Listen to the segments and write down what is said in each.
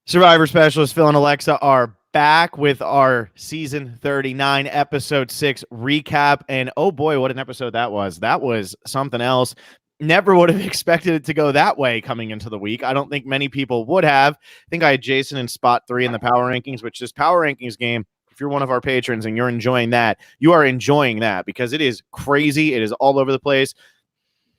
Survivor Specialist Phil and Alexa are back with our season 39, episode 6 recap. And oh boy, what an episode that was. That was something else. Never would have expected it to go that way coming into the week. I don't think many people would have. I think I had Jason in spot 3 in the power rankings, which this power rankings game, if you're one of our patrons and you're enjoying that, you are enjoying that because it is crazy. It is all over the place.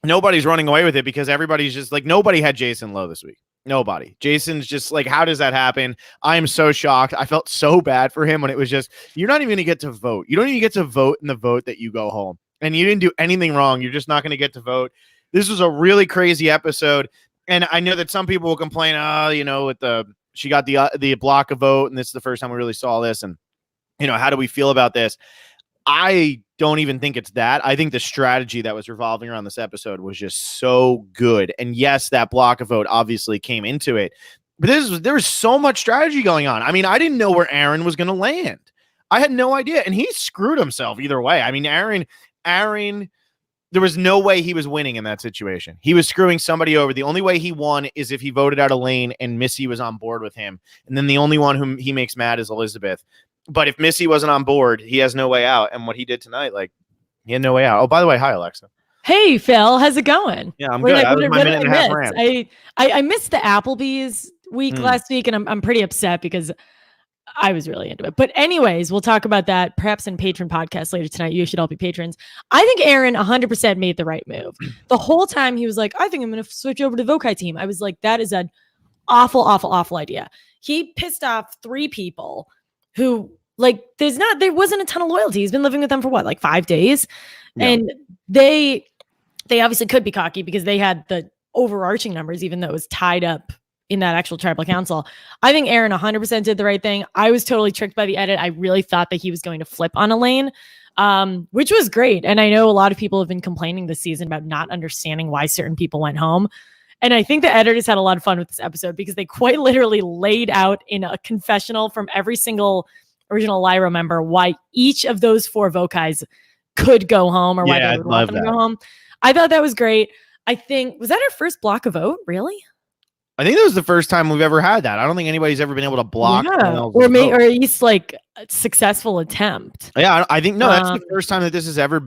Nobody's running away with it because everybody's just like, nobody had Jason low this week. Nobody. Jason's just like, how does that happen? I am so shocked. I felt so bad for him when it was just, you're not even going to get to vote. You don't even get to vote in the vote that you go home. And you didn't do anything wrong. You're just not going to get to vote. This was a really crazy episode. And I know that some people will complain, she got the block of vote, and this is the first time we really saw this. And, how do we feel about this? I don't even think it's that. I think the strategy that was revolving around this episode was just so good. And yes, that block of vote obviously came into it, but there was so much strategy going on. I mean, I didn't know where Aaron was going to land. I had no idea. And he screwed himself either way. I mean, Aaron, there was no way he was winning in that situation. He was screwing somebody over. The only way he won is if he voted out a lane and Missy was on board with him. And then the only one whom he makes mad is Elizabeth. But if Missy wasn't on board, he has no way out. And what he did tonight, he had no way out. Oh, by the way, hi, Alexa. Hey, Phil. How's it going? Yeah, I'm good. That was my minute and a half rant. I missed the Applebee's week last week, and I'm pretty upset because I was really into it. But anyways, we'll talk about that perhaps in patron podcast later tonight. You should all be patrons. I think Aaron 100% made the right move. The whole time he was like, I think I'm going to switch over to the Vokai team. I was like, that is an awful, awful, awful idea. He pissed off 3 people who there wasn't a ton of loyalty. He's been living with them for 5 days. Yeah. And they obviously could be cocky because they had the overarching numbers, even though it was tied up in that actual tribal council. I think Aaron 100% did the right thing. I was totally tricked by the edit. I really thought that he was going to flip on Elaine, which was great. And I know a lot of people have been complaining this season about not understanding why certain people went home. And I think the editors had a lot of fun with this episode because they quite literally laid out in a confessional from every single original Lyra member why each of those 4 Vokais could go home or why they would want them to go home. I thought that was great. I think, was that our first block of vote? Really? I think that was the first time we've ever had that. I don't think anybody's ever been able to block. Yeah. Or at least a successful attempt. Yeah, I think, that's the first time that this has ever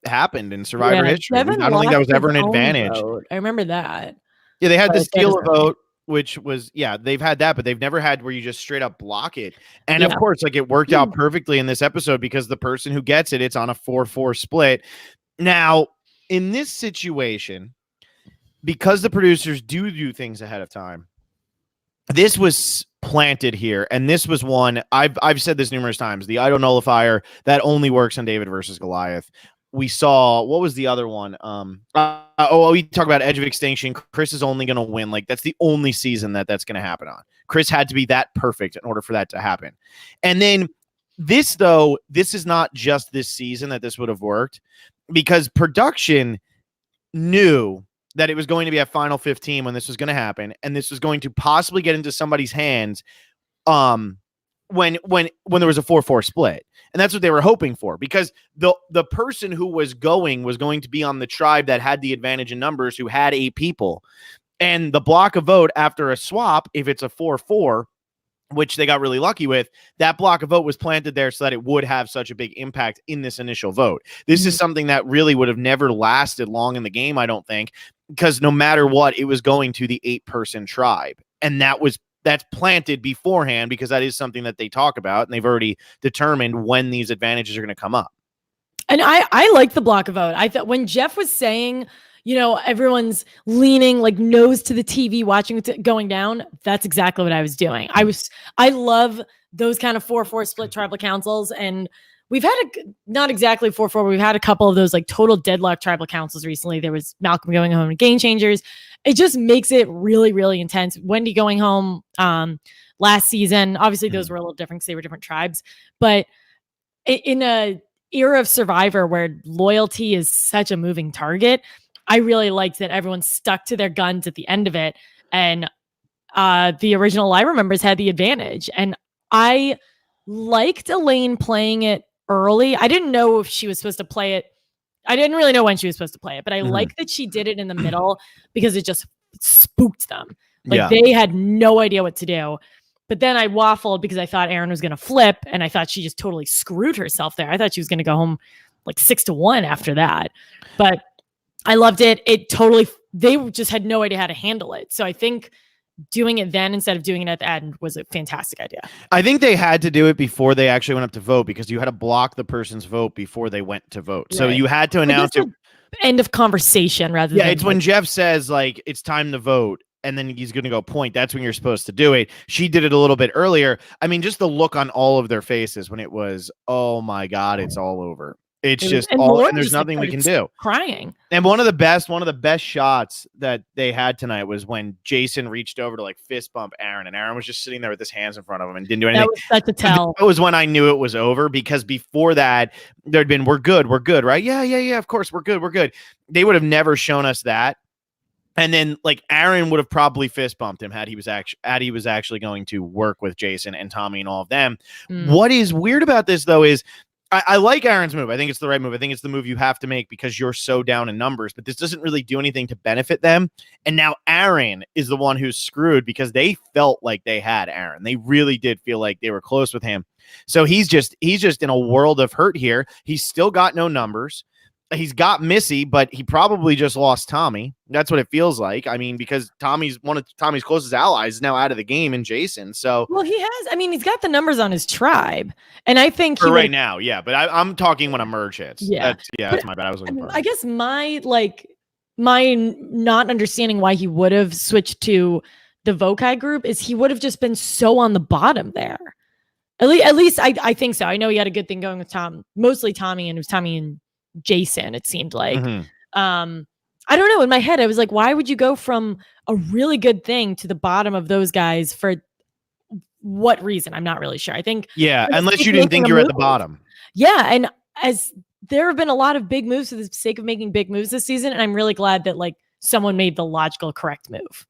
happened in Survivor history. I don't think that was ever an advantage. Vote. I remember that. Yeah, they had the steal a vote, which was, they've had that, but they've never had where you just straight up block it. And of course, it worked out perfectly in this episode because the person who gets it, it's on a 4-4 split. Now, in this situation, because the producers do things ahead of time, this was planted here. And this was one, I've said this numerous times, the idol nullifier that only works on David versus Goliath. We saw, what was the other one? We talk about Edge of Extinction. Chris is only going to win. That's the only season that's going to happen on. Chris had to be that perfect in order for that to happen. And then this is not just this season that this would have worked, because production knew that it was going to be at Final 15 when this was going to happen. And this was going to possibly get into somebody's hands when there was a 4-4 split. And that's what they were hoping for, because the person who was going to be on the tribe that had the advantage in numbers, who had 8 people. And the block of vote after a swap, if it's a 4-4, which they got really lucky with, that block of vote was planted there so that it would have such a big impact in this initial vote. This is something that really would have never lasted long in the game, I don't think, because no matter what, it was going to the 8-person tribe. And that's planted beforehand because that is something that they talk about, and they've already determined when these advantages are going to come up. And I like the block of vote. I thought when Jeff was saying, everyone's leaning nose to the TV, watching it going down, that's exactly what I was doing. I love those kind of 4-4 split tribal councils. And we've had not exactly 4-4, but we've had a couple of those total deadlock tribal councils recently. There was Malcolm going home and Game Changers. It just makes it really, really intense. Wendy going home last season. Obviously, those were a little different because they were different tribes. But in a era of Survivor where loyalty is such a moving target, I really liked that everyone stuck to their guns at the end of it. And the original Lyra members had the advantage. And I liked Elaine playing it early. I didn't know if she was supposed to play it. I didn't really know when she was supposed to play it, but I like that she did it in the middle because it just spooked them. Like they had no idea what to do. But then I waffled because I thought Aaron was going to flip, and I thought she just totally screwed herself there. I thought she was going to go home like 6-1 after that. But I loved it. They just had no idea how to handle it. So I think doing it then instead of doing it at the end was a fantastic idea. I think they had to do it before they actually went up to vote, because you had to block the person's vote before they went to vote. Right. So you had to announce it. End of conversation rather than. Yeah, it's when Jeff says, like, it's time to vote, and then he's going to go point. That's when you're supposed to do it. She did it a little bit earlier. I mean, just the look on all of their faces when it was, oh my God, it's all over. It's just all, and there's nothing we can do. Crying. And one of the best shots that they had tonight was when Jason reached over to like fist bump Aaron, and Aaron was just sitting there with his hands in front of him and didn't do anything. That was such a tell. That was when I knew it was over, because before that there'd been, we're good, right? Yeah. Of course, we're good. They would have never shown us that. And then like Aaron would have probably fist bumped him had he was actually going to work with Jason and Tommy and all of them. What is weird about this though is I like Aaron's move. I think it's the right move. I think it's the move you have to make because you're so down in numbers, but this doesn't really do anything to benefit them. And now Aaron is the one who's screwed because they felt like they had Aaron. They really did feel like they were close with him. So he's just in a world of hurt here. He's still got no numbers. He's got Missy, but he probably just lost Tommy. That's what it feels like. I mean, because Tommy's one of Tommy's closest allies is now out of the game, and Jason. So, well, he has. I mean, he's got the numbers on his tribe, and I think for right now, yeah. But I'm talking when a merge hits. Yeah, that's my bad. I guess my not understanding why he would have switched to the Vokai group is he would have just been so on the bottom there. At least I think so. I know he had a good thing going with mostly Tommy, and it was Tommy and Jason, it seemed like. I don't know, in my head I was like, why would you go from a really good thing to the bottom of those guys? For what reason? I'm not really sure. I think unless you didn't think you were at the bottom. And as there have been a lot of big moves for the sake of making big moves this season, and I'm really glad that like someone made the logical correct move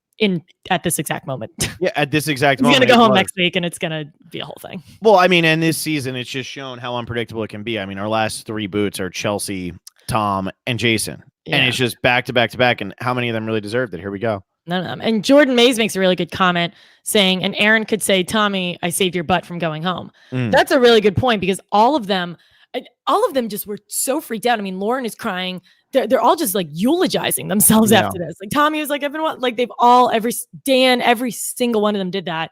at this exact moment. Yeah, at this exact moment. He's gonna go home next week, and it's gonna be a whole thing. Well, I mean, and this season, it's just shown how unpredictable it can be. I mean, our last 3 boots are Chelsea, Tom, and Jason, and it's just back to back to back. And how many of them really deserved it? Here we go. None of them. And Jordan Mays makes a really good comment saying, and Aaron could say, "Tommy, I saved your butt from going home." That's a really good point, because all of them just were so freaked out. I mean, Lauren is crying. They're all just like eulogizing themselves after this. Like Tommy was like, every single one of them did that.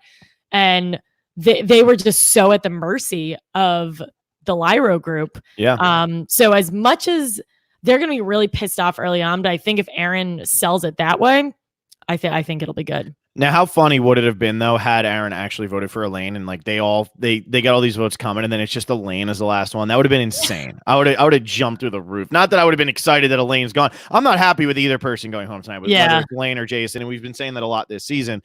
And they were just so at the mercy of the Lyro group. Yeah. So as much as they're going to be really pissed off early on, but I think if Aaron sells it that way, I think it'll be good. Now, how funny would it have been though had Aaron actually voted for Elaine, and like they got all these votes coming, and then it's just Elaine as the last one? That would have been insane. I would have jumped through the roof. Not that I would have been excited that Elaine's gone. I'm not happy with either person going home tonight, whether it's Elaine or Jason, and we've been saying that a lot this season.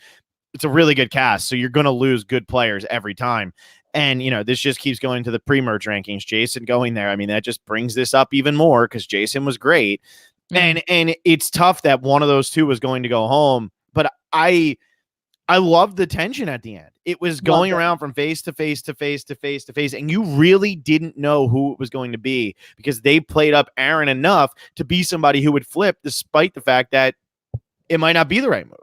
It's a really good cast, so you're going to lose good players every time. And, you know, this just keeps going to the pre-merge rankings. Jason going there, I mean, that just brings this up even more because Jason was great. And it's tough that one of those two was going to go home. But I loved the tension at the end. It was going around from face to face to face to face to face, and you really didn't know who it was going to be because they played up Aaron enough to be somebody who would flip, despite the fact that it might not be the right move.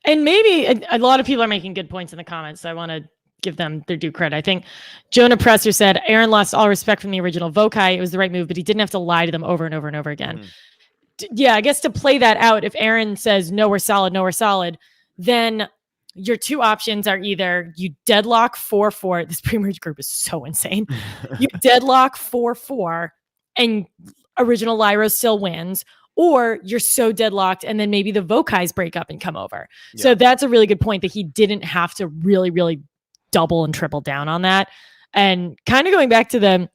And maybe a lot of people are making good points in the comments, so I want to give them their due credit. I think Jonah Presser said, Aaron lost all respect from the original Vokai. It was the right move, but he didn't have to lie to them over and over and over again. Yeah, I guess to play that out, if Aaron says, no, we're solid, then your two options are either you deadlock 4-4. This pre-merge group is so insane. You deadlock 4-4 and original Lyra still wins, or you're so deadlocked and then maybe the Vokais break up and come over. Yeah. So that's a really good point that he didn't have to really, really double and triple down on that. And kind of going back to the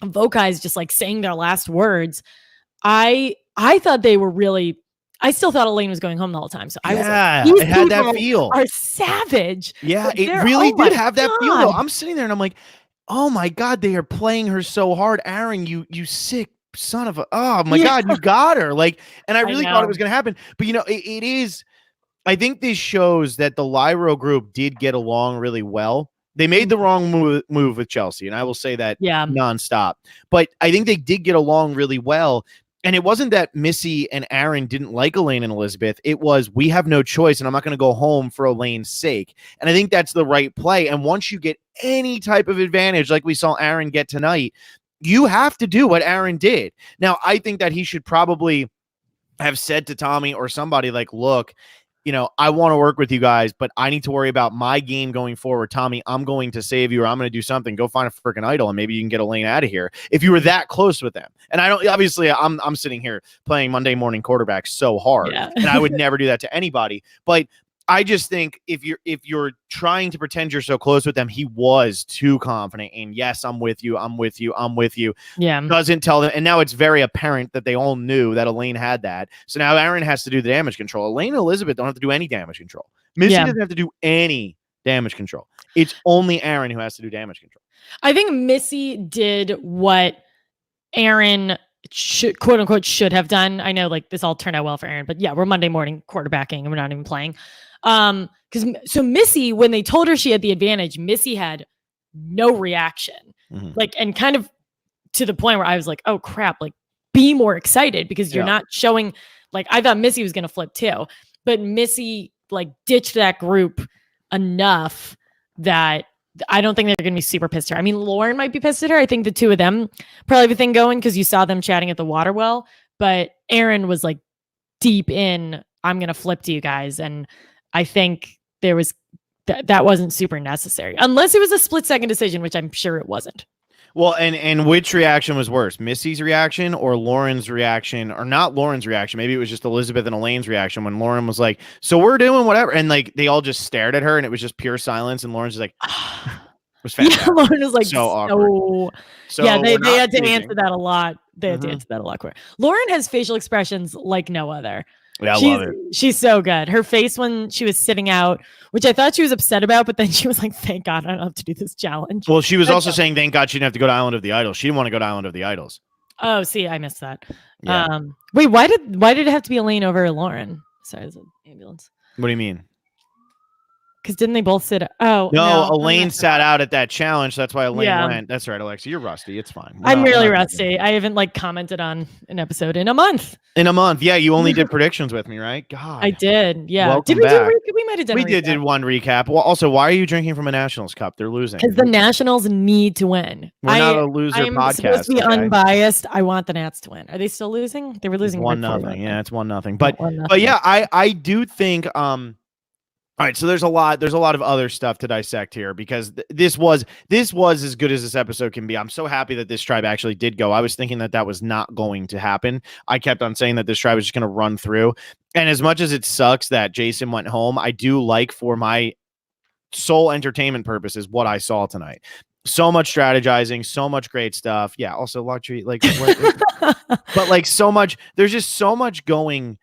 Vokais just like saying their last words, I thought they were really, I still thought Elaine was going home the whole time. So I was like, it had that feel. Are savage. Yeah, it really did have that feel though. I'm sitting there and I'm like, oh my God, they are playing her so hard. Aaron, you sick son of a, oh my God, you got her. Like, and I really thought it was going to happen. But you know, it is, I think this shows that the Lyro group did get along really well. They made the wrong move with Chelsea, and I will say that nonstop. But I think they did get along really well. And it wasn't that Missy and Aaron didn't like Elaine and Elizabeth. It was, we have no choice, and I'm not going to go home for Elaine's sake. And I think that's the right play. And once you get any type of advantage, like we saw Aaron get tonight, you have to do what Aaron did. Now, I think that he should probably have said to Tommy or somebody like, look, I want to work with you guys, but I need to worry about my game going forward. Tommy, I'm going to save you, or I'm going to do something. Go find a freaking idol, and maybe you can get Elaine out of here if you were that close with them. And I don't, obviously, I'm sitting here playing Monday morning quarterback so hard, and I would never do that to anybody. But I just think if you're trying to pretend you're so close with them, he was too confident. And yes, I'm with you. I'm with you. I'm with you. Yeah. Doesn't tell them. And now it's very apparent that they all knew that Elaine had that. So now Aaron has to do the damage control. Elaine and Elizabeth don't have to do any damage control. Missy doesn't have to do any damage control. It's only Aaron who has to do damage control. I think Missy did what Aaron should, quote unquote, should have done. I know like this all turned out well for Aaron, but yeah, we're Monday morning quarterbacking and we're not even playing. So Missy, when they told her she had the advantage, Missy had no reaction, like, and kind of to the point where I was like, oh crap, like be more excited because you're not showing, like, I thought Missy was going to flip too, but Missy like ditched that group enough that I don't think they're going to be super pissed at her. I mean, Lauren might be pissed at her. I think the two of them probably have a thing going because you saw them chatting at the water well, but Aaron was like deep in, I'm going to flip to you guys. And I think there was that wasn't super necessary unless it was a split second decision, which I'm sure it wasn't. Well, and which reaction was worse, Missy's reaction or Lauren's reaction, or not Lauren's reaction? Maybe it was just Elizabeth and Elaine's reaction when Lauren was like, so we're doing whatever. And like, they all just stared at her and it was just pure silence. And Lauren's just like, it was fantastic. Yeah, Lauren was like, so awkward. So yeah, they had to answer that a lot. They had to answer that a lot quicker. Lauren has facial expressions like no other. Yeah, I love it. She's so good. Her face when she was sitting out, which I thought she was upset about, but then she was like, thank God I don't have to do this challenge. Well, she was also saying, thank God she didn't have to go to Island of the Idols. She didn't want to go to Island of the Idols. Oh, see, I missed that. Yeah. Wait, why did it have to be Elaine over Lauren? Sorry, it's an ambulance. What do you mean? Because didn't they both sit? Oh, no, Elaine sat out at that challenge. So that's why Elaine went. That's right, Alexa. You're rusty. It's fine. I'm really rusty. I haven't like commented on an episode in a month. Yeah. You only did predictions with me, right? God, I did. Yeah. Welcome did we back. We might have done. We did one recap. Well, also, why are you drinking from a Nationals cup? They're losing because the Nationals need to win. We're not a loser I'm podcast. Supposed to be unbiased. I want the Nats to win. Are they still losing? They were losing 1-0. Yeah, it's 1-0. But yeah, I do think all right, so there's a lot of other stuff to dissect here because this was as good as this episode can be. I'm so happy that this tribe actually did go. I was thinking that was not going to happen. I kept on saying that this tribe was just going to run through. And as much as it sucks that Jason went home, I do like, for my sole entertainment purposes, what I saw tonight. So much strategizing, so much great stuff. Yeah, also luxury, like, but like so much. There's just so much going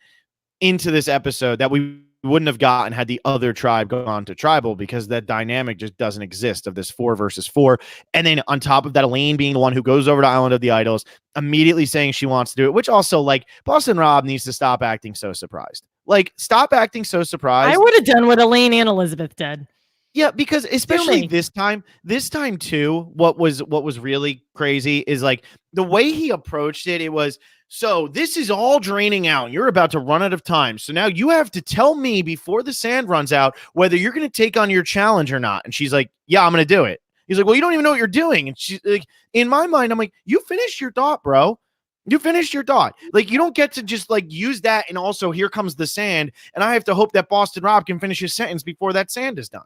into this episode that we wouldn't have gotten had the other tribe gone to tribal, because that dynamic just doesn't exist of this 4 versus 4. And then on top of that, Elaine being the one who goes over to Island of the Idols, immediately saying she wants to do it, which also, like, Boston Rob needs to stop acting so surprised. Like, stop acting so surprised. I would have done what Elaine and Elizabeth did. Yeah, because especially this time too, what was really crazy is like the way he approached it. It was, so this is all draining out. You're about to run out of time. So now you have to tell me before the sand runs out whether you're going to take on your challenge or not. And she's like, yeah, I'm going to do it. He's like, well, you don't even know what you're doing. And she's like, in my mind, I'm like, you finished your thought, bro. You finished your thought. Like, you don't get to just like use that. And also here comes the sand. And I have to hope that Boston Rob can finish his sentence before that sand is done.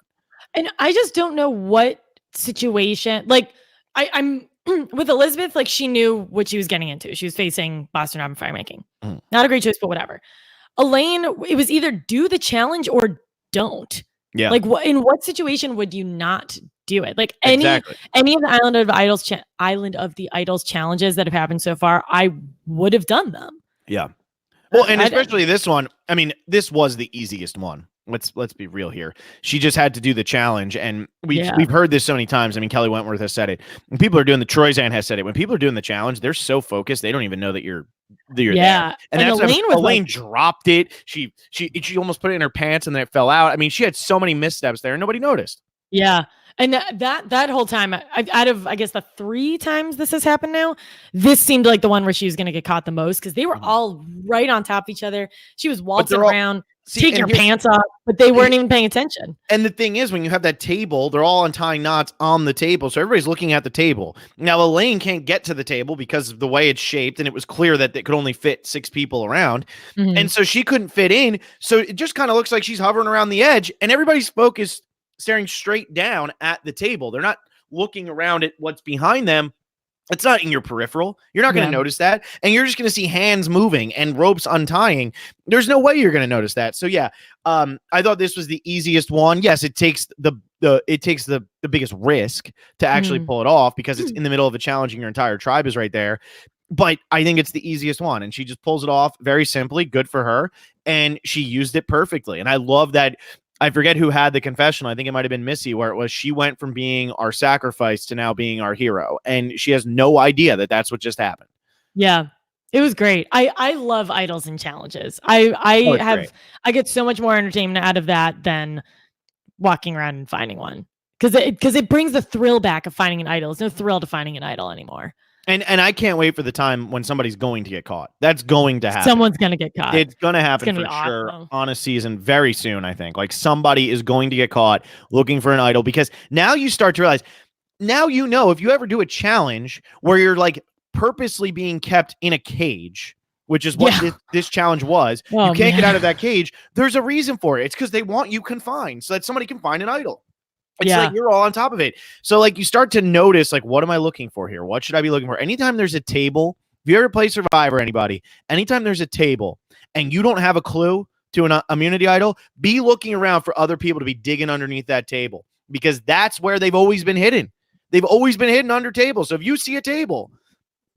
And I just don't know what situation, like I'm with Elizabeth, like she knew what she was getting into. She was facing Boston Rob and Firemaking. Not a great choice, but whatever. Elaine, it was either do the challenge or don't. Yeah. Like in what situation would you not do it? Like any of the Island of the Idols challenges that have happened so far, I would have done them. Yeah. Well, and especially this one. I mean, this was the easiest one. Let's be real here. She just had to do the challenge, and we've heard this so many times. I mean, Kelly Wentworth has said it. When people are doing the Troyzan has said it. When people are doing the challenge, they're so focused they don't even know that you're there. And that's Elaine dropped it. She almost put it in her pants and then it fell out. I mean, she had so many missteps there, and nobody noticed. Yeah. And that whole time, out of, I guess, the 3 times this has happened now, this seemed like the one where she was going to get caught the most because they were all right on top of each other. She was waltzing around, taking her pants off, but they weren't even paying attention. And the thing is, when you have that table, they're all untying knots on the table. So everybody's looking at the table. Now, Elaine can't get to the table because of the way it's shaped. And it was clear that it could only fit 6 people around. Mm-hmm. And so she couldn't fit in. So it just kind of looks like she's hovering around the edge. And everybody's focused, staring straight down at the table. They're not looking around at what's behind them. It's not in your peripheral. You're not going to notice that. And you're just going to see hands moving and ropes untying. There's no way you're going to notice that. So yeah, I thought this was the easiest one. Yes, it takes the biggest risk to actually pull it off because it's in the middle of a challenge and your entire tribe is right there. But I think it's the easiest one. And she just pulls it off very simply. Good for her. And she used it perfectly. And I love that. I forget who had the confessional. I think it might have been Missy, where it was she went from being our sacrifice to now being our hero. And she has no idea that that's what just happened. Yeah, it was great. I love idols and challenges. I get so much more entertainment out of that than walking around and finding one. Because it brings the thrill back of finding an idol. There's no thrill to finding an idol anymore. And I can't wait for the time when somebody's going to get caught. That's going to happen. Someone's going to get caught. It's going to happen for sure on a season very soon, I think. Like somebody is going to get caught looking for an idol because now you start to realize, now you know if you ever do a challenge where you're like purposely being kept in a cage, which is what this challenge was. You can't get out of that cage. There's a reason for it. It's because they want you confined so that somebody can find an idol. It's like you're all on top of it. So like you start to notice, like, what am I looking for here? What should I be looking for? Anytime there's a table, if you ever play Survivor, anybody, anytime there's a table and you don't have a clue to an immunity idol, be looking around for other people to be digging underneath that table because that's where they've always been hidden. They've always been hidden under tables. So if you see a table,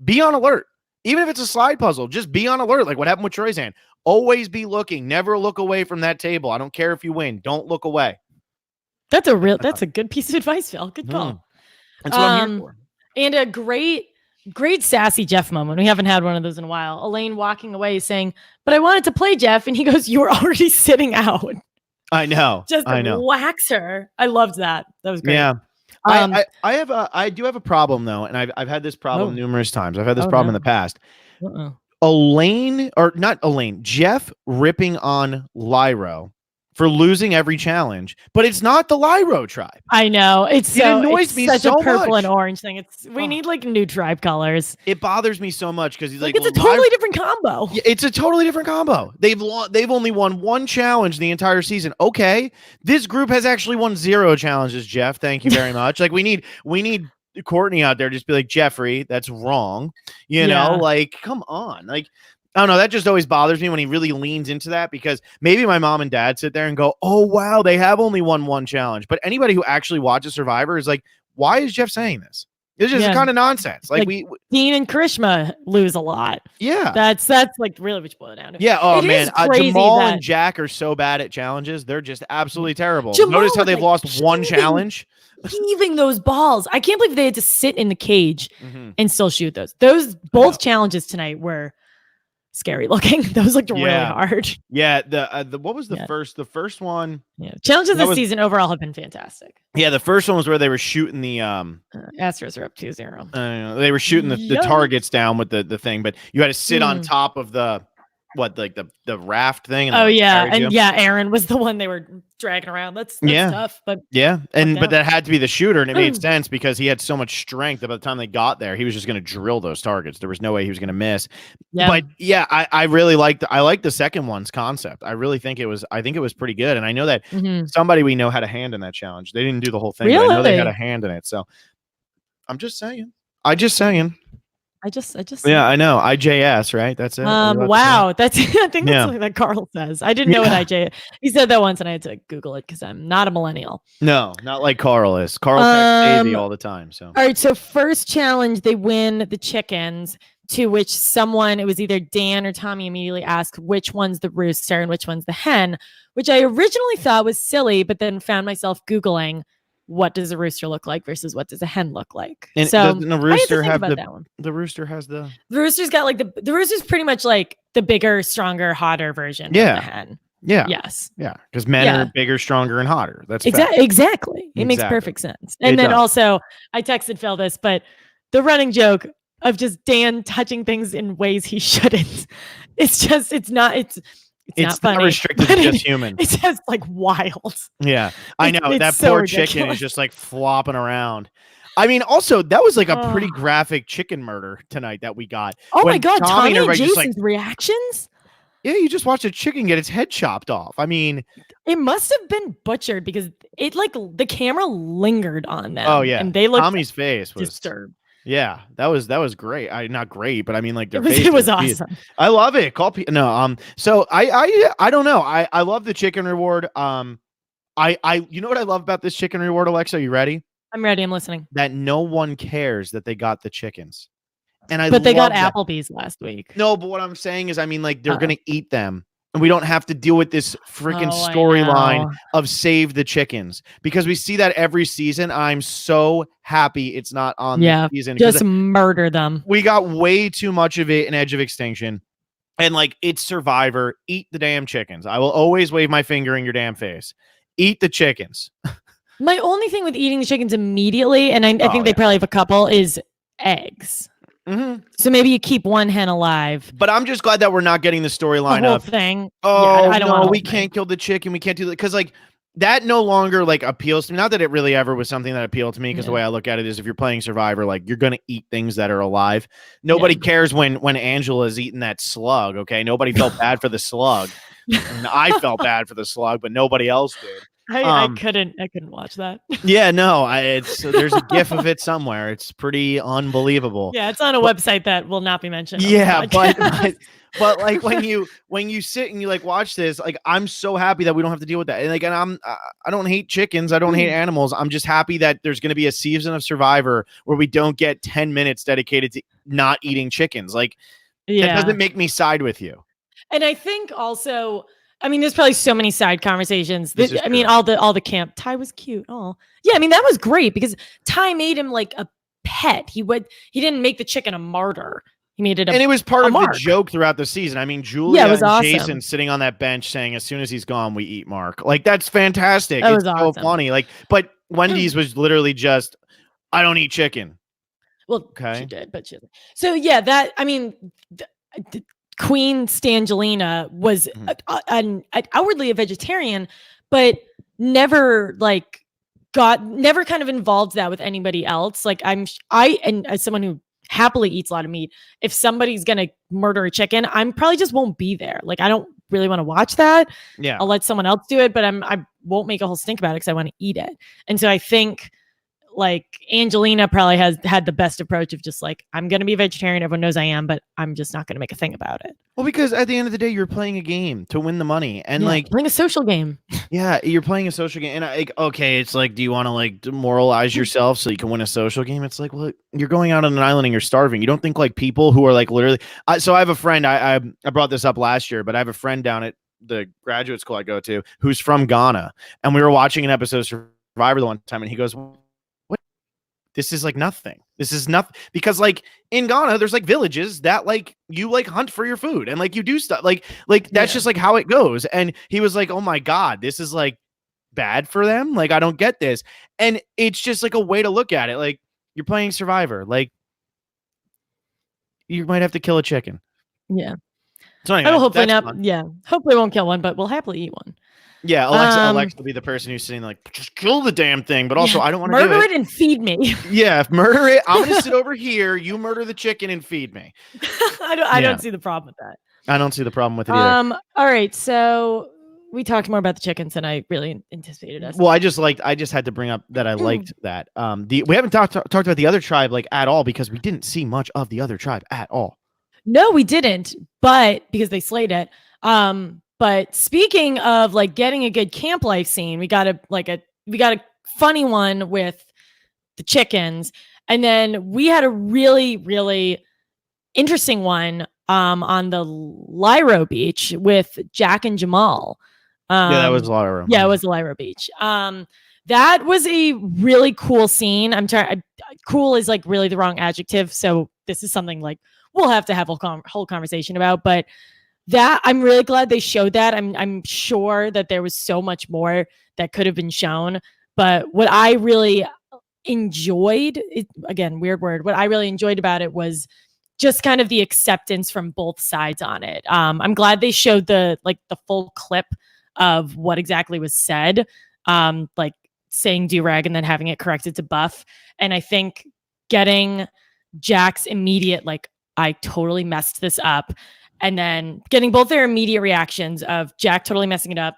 be on alert. Even if it's a slide puzzle, just be on alert. Like what happened with Troy's hand. Always be looking. Never look away from that table. I don't care if you win. Don't look away. That's a good piece of advice, Phil. Good call. That's what I'm here for. And a great sassy Jeff moment. We haven't had one of those in a while. Elaine walking away saying, "But I wanted to play, Jeff." And he goes, "You were already sitting out." I know. I know. Wax her. I loved that. That was great. Yeah. I do have a problem though, and I've had this problem numerous times. I've had this problem in the past. Jeff ripping on Lyro for losing every challenge, but it's not the Lyro tribe. I know. It annoys me such so a purple much. And orange thing. We need like new tribe colors. It bothers me so much because he's like it's a totally different combo. Yeah, it's a totally different combo. They've only won one challenge the entire season. Okay, this group has actually won 0 challenges. Jeff, thank you very much. Like we need Courtney out there just be like, Jeffrey, that's wrong. You know, like come on, like. I don't know. That just always bothers me when he really leans into that because maybe my mom and dad sit there and go, "Oh, wow, they have only won 1 challenge." But anybody who actually watches Survivor is like, why is Jeff saying this? It's just kind of nonsense. Like we Dean and Karishma lose a lot. Yeah. That's like really what you boil it down to. Yeah. Oh, man. Jamal and Jack are so bad at challenges. They're just absolutely terrible. Notice how they've lost 1 challenge. Heaving those balls. I can't believe they had to sit in the cage and still shoot those. Those both challenges tonight were scary looking. Those looked really hard. Yeah. The what was the first? The first one. Yeah. Challenges this season overall have been fantastic. Yeah. The first one was where they were shooting the Astros are up 2-0. They were shooting the targets down with the thing, but you had to sit on top of the the raft thing. And Aaron was the one they were dragging around. That's tough, but but that had to be the shooter, and it made sense because he had so much strength that by the time they got there, he was just going to drill those targets. There was no way he was going to miss. Yeah. But I really liked the second one's concept. I really think it was pretty good, and I know that somebody we know had a hand in that challenge. They didn't do the whole thing, but I know they had a hand in it. So I'm just saying. I just yeah, I know. IJS, right? That's it. Wow. That's I think that's something that Carl says. I didn't know what IJS. He said that once and I had to Google it because I'm not a millennial. No, not like Carl is. Carl texts Davey all the time. So all right. So first challenge, they win the chickens, to which someone, it was either Dan or Tommy, immediately asked which one's the rooster and which one's the hen, which I originally thought was silly, but then found myself Googling what does a rooster look like versus what does a hen look like. And so the rooster have the rooster has the rooster's got like the rooster's pretty much like the bigger, stronger, hotter version of the hen. Yeah. Yes. Yeah. Because men are bigger, stronger, and hotter. That's exactly. It makes perfect sense. And then also, I texted Phil this, but the running joke of just Dan touching things in ways he shouldn't. It's not funny. Not restricted to just human. It's just like wild. Yeah, I know. That poor chicken is just like flopping around. I mean, also, that was like a pretty graphic chicken murder tonight that we got. Oh my God, Tommy and Jason's reactions? Yeah, you just watched a chicken get its head chopped off. I mean, it must have been butchered because it like the camera lingered on them. Oh yeah, and they looked Tommy's face was disturbed. Yeah, that was great. Not great, but I mean, like it was awesome. I love it. So I don't know. I love the chicken reward. You know what I love about this chicken reward, Alexa? You ready? I'm ready. I'm listening. That no one cares that they got the chickens. But they got Applebee's last week. No, but what I'm saying is, I mean, like they're gonna eat them, and we don't have to deal with this freaking storyline of save the chickens, because we see that every season. I'm so happy it's not on this season. Just murder them. We got way too much of it in Edge of Extinction, and like it's Survivor. Eat the damn chickens. I will always wave my finger in your damn face. Eat the chickens. My only thing with eating the chickens immediately, and I think they probably have a couple, is eggs. Mm-hmm. So maybe you keep one hen alive. But I'm just glad that we're not getting the storyline of thing. Oh, I don't know. We can't kill the chicken. We can't do that, because like that no longer like appeals to me. Not that it really ever was something that appealed to me, because the way I look at it is, if you're playing Survivor, like you're gonna eat things that are alive. Nobody cares when Angela's eating that slug. Okay, nobody felt bad for the slug, and I felt bad for the slug, but nobody else did. I couldn't watch that. Yeah, no, there's a gif of it somewhere. It's pretty unbelievable. Yeah, it's on a website that will not be mentioned. Yeah, but like when you sit and you like watch this, like I'm so happy that we don't have to deal with that. And like, and I don't hate chickens, I don't hate animals. I'm just happy that there's going to be a season of Survivor where we don't get 10 minutes dedicated to not eating chickens. Like, that doesn't make me side with you. And I think also, I mean, there's probably so many side conversations. I mean, all the camp. Ty was cute. Oh, yeah. I mean, that was great because Ty made him like a pet. He didn't make the chicken a martyr. He made it, and it was part of the joke throughout the season. I mean, Julia and Jason sitting on that bench saying, "As soon as he's gone, we eat Mark." Like, that's fantastic. It's so funny. Like, but Wendy's was literally just, "I don't eat chicken." Well, she did, but she. So yeah, that I mean. Queen Stangelina was outwardly a vegetarian, but never kind of involved that with anybody else. Like and as someone who happily eats a lot of meat, if somebody's gonna murder a chicken, I'm probably just won't be there. Like, I don't really want to watch that. Yeah, I'll let someone else do it, but I won't make a whole stink about it because I want to eat it. And so I think, like, Angelina probably has had the best approach of just like, I'm going to be a vegetarian. Everyone knows I am, but I'm just not going to make a thing about it. Well, because at the end of the day, you're playing a game to win the money, and like playing a social game. Yeah, you're playing a social game, and like, okay, it's like, do you want to like demoralize yourself so you can win a social game? It's like, well, you're going out on an island and you're starving. You don't think like people who are like literally. So I have a friend. I brought this up last year, but I have a friend down at the graduate school I go to who's from Ghana, and we were watching an episode of Survivor the one time, and he goes, this is like nothing. This is nothing, because like in Ghana, there's like villages that like you like hunt for your food and like you do stuff like that's just like how it goes. And he was like, oh my God, this is like bad for them. Like, I don't get this. And it's just like a way to look at it. Like, you're playing Survivor. Like, you might have to kill a chicken. Yeah. So anyway, I will hopefully not. Fun. Yeah. Hopefully we won't kill one, but we'll happily eat one. Yeah, Alexa will be the person who's sitting like, just kill the damn thing, but also I don't want to murder it and feed me. Yeah, murder it. I'm gonna sit over here. You murder the chicken and feed me. I don't see the problem with that. I don't see the problem with it either. All right, so we talked more about the chickens than I really anticipated us. Well, I just had to bring up that I liked that. We haven't talked about the other tribe like at all, because we didn't see much of the other tribe at all. No, we didn't, but because they slayed it. But speaking of like getting a good camp life scene, we got a funny one with the chickens, and then we had a really, really interesting one on the Lyro Beach with Jack and Jamal. Yeah, that was Lyro. Yeah, it was Lyro Beach. That was a really cool scene. Cool is like really the wrong adjective, so this is something like we'll have to have a whole conversation about, but that I'm really glad they showed that. I'm sure that there was so much more that could have been shown. But what I really enjoyed, again, weird word, what I really enjoyed about it was just kind of the acceptance from both sides on it. I'm glad they showed the full clip of what exactly was said, like saying do-rag and then having it corrected to buff. And I think getting Jack's immediate, like, I totally messed this up, and then getting both their immediate reactions of Jack totally messing it up,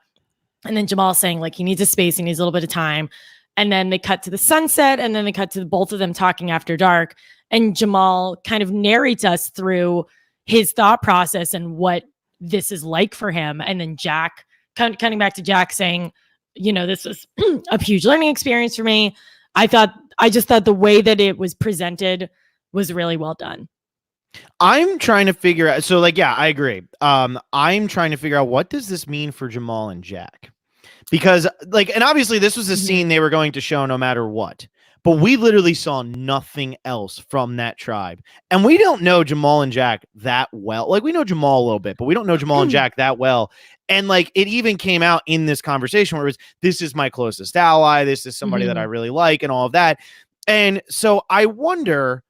and then Jamal saying like he needs a space, he needs a little bit of time. And then they cut to the sunset, and then they cut to both of them talking after dark. And Jamal kind of narrates us through his thought process and what this is like for him. And then Jack, cutting back to Jack saying, this was a huge learning experience for me. I just thought the way that it was presented was really well done. I'm trying to figure out. So, like, yeah, I agree. I'm trying to figure out, what does this mean for Jamal and Jack? Because, like, and obviously this was a scene they were going to show no matter what, but we literally saw nothing else from that tribe. And we don't know Jamal and Jack that well. Like, we know Jamal a little bit, but we don't know Jamal and Jack that well. And like, it even came out in this conversation where it was, this is my closest ally. This is somebody that I really like, and all of that. And so I wonder,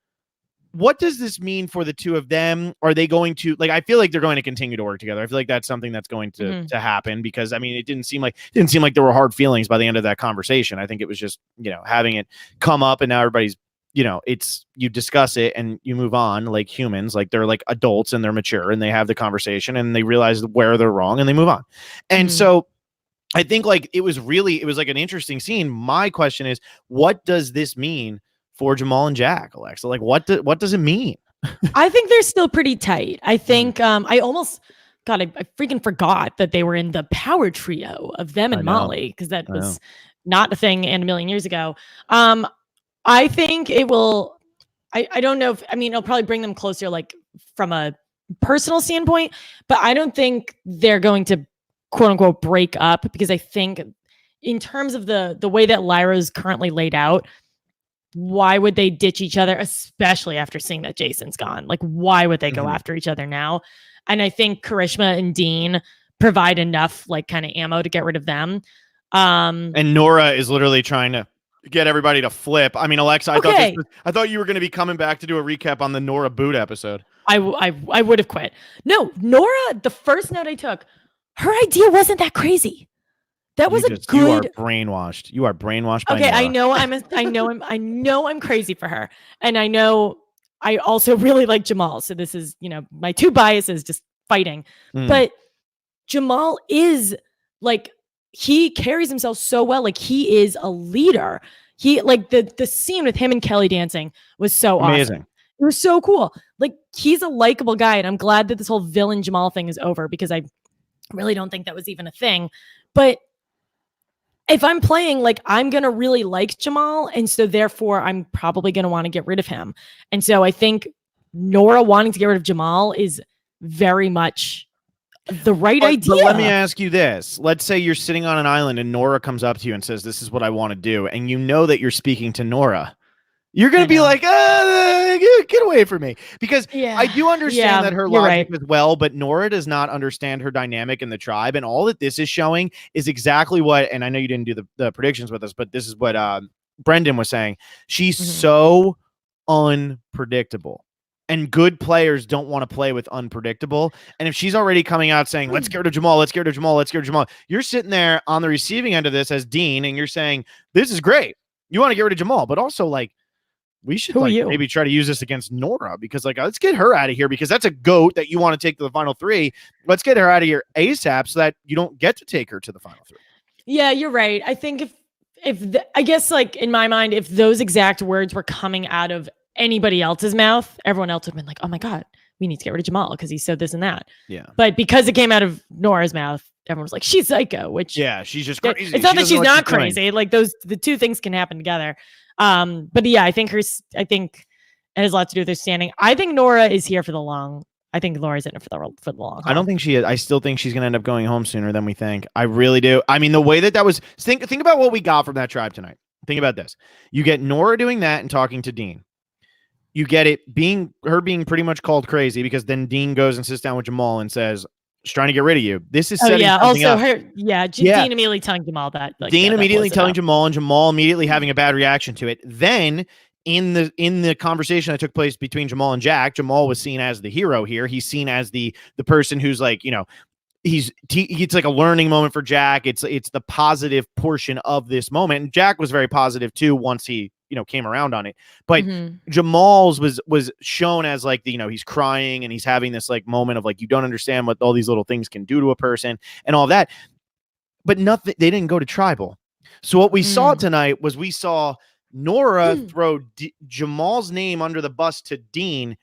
what does this mean for the two of them? Are they going to, like, I feel like they're going to continue to work together. I feel like that's something that's going to happen, because I mean, it didn't seem like there were hard feelings by the end of that conversation. I think it was just, having it come up, and now everybody's, it's, you discuss it and you move on like humans, like they're like adults and they're mature and they have the conversation and they realize where they're wrong and they move on. And so I think like it was like an interesting scene. My question is, what does this mean for Jamal and Jack, Alexa? Like, what does it mean? I think they're still pretty tight. I think I freaking forgot that they were in the power trio of them and Molly, because that was not a thing in a million years ago. I think it will. I don't know if, it'll probably bring them closer, like from a personal standpoint, but I don't think they're going to quote unquote break up, because I think in terms of the way that Lyra's currently laid out, why would they ditch each other, especially after seeing that Jason's gone? Like, why would they go after each other now? And I think Karishma and Dean provide enough like kind of ammo to get rid of them. And Nora is literally trying to get everybody to flip. I mean, Alexa, I thought you were going to be coming back to do a recap on the Nora boot episode. I would have quit. No, Nora, the first note I took, her idea wasn't that crazy. That was good. You are brainwashed. You are brainwashed by Nora. I know I'm crazy for her. And I know I also really like Jamal. So this is, my two biases just fighting. But Jamal is like, he carries himself so well. Like, he is a leader. He, like, the scene with him and Kelly dancing was so amazing. Awesome. It was so cool. Like, he's a likable guy. And I'm glad that this whole villain Jamal thing is over, because I really don't think that was even a thing. But if I'm playing, like, I'm going to really like Jamal. And so therefore I'm probably going to want to get rid of him. And so I think Nora wanting to get rid of Jamal is very much the right idea. But let me ask you this. Let's say you're sitting on an island and Nora comes up to you and says, this is what I want to do. And you know that you're speaking to Nora. You're going to be like, get away from me. Because I do understand that her logic as well, but Nora does not understand her dynamic in the tribe. And all that this is showing is exactly what, and I know you didn't do the predictions with us, but this is what Brendan was saying. She's so unpredictable. And good players don't want to play with unpredictable. And if she's already coming out saying, let's get rid of Jamal, let's get rid of Jamal, let's get rid of Jamal, you're sitting there on the receiving end of this as Dean, and you're saying, this is great. You want to get rid of Jamal, but also, like, we should maybe try to use this against Nora, because like, let's get her out of here, because that's a goat that you want to take to the final three. Let's get her out of here ASAP so that you don't get to take her to the final three. Yeah, you're right. I think I guess, like, in my mind, if those exact words were coming out of anybody else's mouth, everyone else would have been like, oh my God, we need to get rid of Jamal because he said this and that. Yeah. But because it came out of Nora's mouth, everyone was like, she's psycho, which she's just crazy. It's not that she's not crazy. Like, the two things can happen together. But yeah, I think it has a lot to do with her standing. I think Nora is here for the long. I think Laura's in it for the long haul. I don't think she is. I still think she's going to end up going home sooner than we think. I really do. I mean, the way that was, think about what we got from that tribe tonight. Think about this. You get Nora doing that and talking to Dean. You get it being pretty much called crazy, because then Dean goes and sits down with Jamal and says, She's trying to get rid of you. This is Oh setting yeah. something Also, up. Dean immediately telling Jamal that. Like, Dean immediately telling about. Jamal, and Jamal immediately having a bad reaction to it. Then in the conversation that took place between Jamal and Jack, Jamal was seen as the hero here. He's seen as the person who's like, you know, it's like a learning moment for Jack. It's the positive portion of this moment. And Jack was very positive too once he, you know, came around on it. But Jamal's was shown as like, you know, he's crying and he's having this like moment of like, you don't understand what all these little things can do to a person and all that. But nothing, they didn't go to tribal. So what we saw tonight was we saw Nora throw Jamal's name under the bus to Dean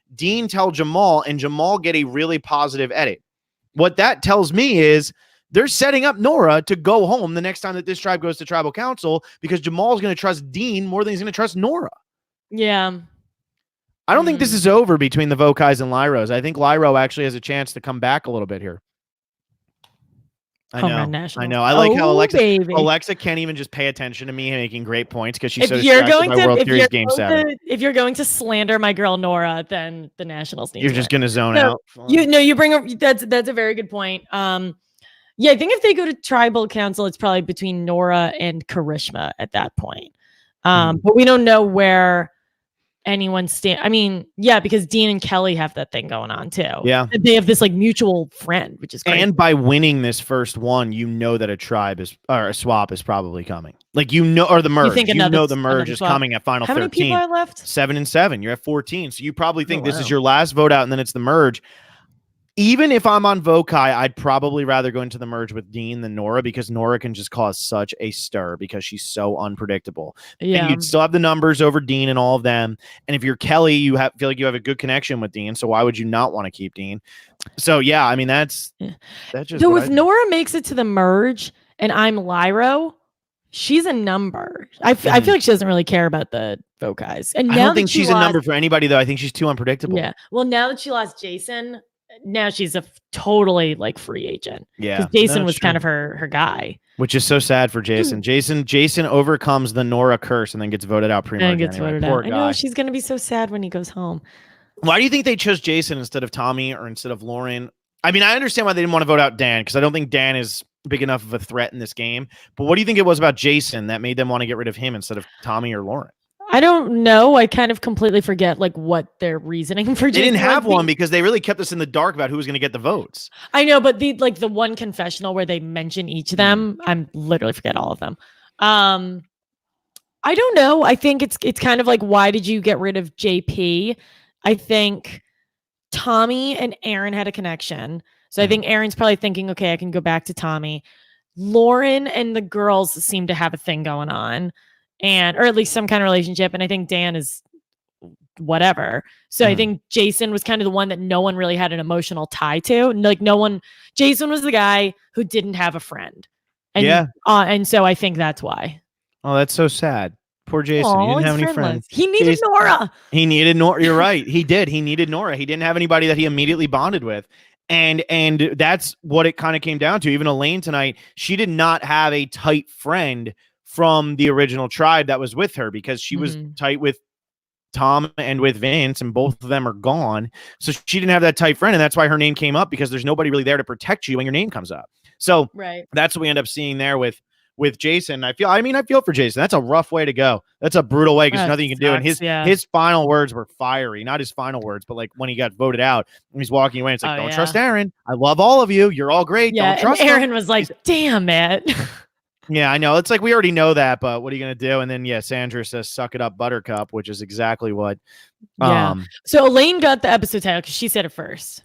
tell Jamal, and Jamal get a really positive edit. What that tells me is they're setting up Nora to go home the next time that this tribe goes to tribal council, because Jamal's going to trust Dean more than he's going to trust Nora. Yeah. I don't think this is over between the Vokais and Lyros. I think Lyro actually has a chance to come back a little bit here. I know. I like how Alexa can't even just pay attention to me making great points because she's so distracted by World Series Game 7. If you're going to slander my girl Nora, then the Nationals need. You're just going to zone out. You bring up that's a very good point. Yeah, I think if they go to tribal council, it's probably between Nora and Karishma at that point. But we don't know where anyone stand. I mean, yeah, because Dean and Kelly have that thing going on too. Yeah, they have this like mutual friend, which is great. And by winning this first one, you know that a swap is probably coming. Like, you know, or the merge. You know the merge is coming at final 13. How many people are left? 7 and 7. You're at 14, so you probably think this is your last vote out, and then it's the merge. Even if I'm on Vokai, I'd probably rather go into the merge with Dean than Nora, because Nora can just cause such a stir because she's so unpredictable. Yeah. And you'd still have the numbers over Dean and all of them. And if you're Kelly, you feel like you have a good connection with Dean. So why would you not want to keep Dean? So yeah, I mean, that's just. So if Nora makes it to the merge and I'm Lyro, she's a number. I feel like she doesn't really care about the Vokais. And I don't think she's a number for anybody, though. I think she's too unpredictable. Yeah. Well, now that she lost Jason, now she's a totally like free agent. Yeah, because Jason was kind of her guy, which is so sad for Jason. Jason overcomes the Nora curse and then gets voted out voted out. I know, she's gonna be so sad when he goes home. Why do you think they chose Jason instead of Tommy or instead of Lauren? I mean, I understand why they didn't want to vote out Dan, because I don't think Dan is big enough of a threat in this game. But what do you think it was about Jason that made them want to get rid of him instead of Tommy or Lauren? I don't know. I kind of completely forget like what their reasoning for Jason. They didn't have one because they really kept us in the dark about who was going to get the votes. I know, but the one confessional where they mention each of them, I'm literally forget all of them. I don't know. I think it's kind of like, why did you get rid of JP? I think Tommy and Aaron had a connection. So I think Aaron's probably thinking, okay, I can go back to Tommy. Lauren and the girls seem to have a thing going on. Or at least some kind of relationship. And I think Dan is whatever. So I think Jason was kind of the one that no one really had an emotional tie to. Like Jason was the guy who didn't have a friend. And, and so I think that's why. Oh, that's so sad. Poor Jason. He didn't have any friends. He needed Nora. He needed Nora. You're right. He did. He needed Nora. He didn't have anybody that he immediately bonded with. And that's what it kind of came down to. Even Elaine tonight, she did not have a tight friend from the original tribe that was with her, because she was tight with Tom and with Vince, and both of them are gone. So she didn't have that tight friend. And that's why her name came up, because there's nobody really there to protect you when your name comes up. So that's what we end up seeing there with Jason. I feel for Jason. That's a rough way to go. That's a brutal way, because nothing you can do. And his final words were fiery. Not his final words, but like when he got voted out and he's walking away, it's like, don't trust Aaron. I love all of you. You're all great. Don't trust Aaron was like, damn it. Yeah, I know. It's like, we already know that, but what are you going to do? And then, Sandra says, suck it up, Buttercup, which is exactly what. So Elaine got the episode title because she said it first.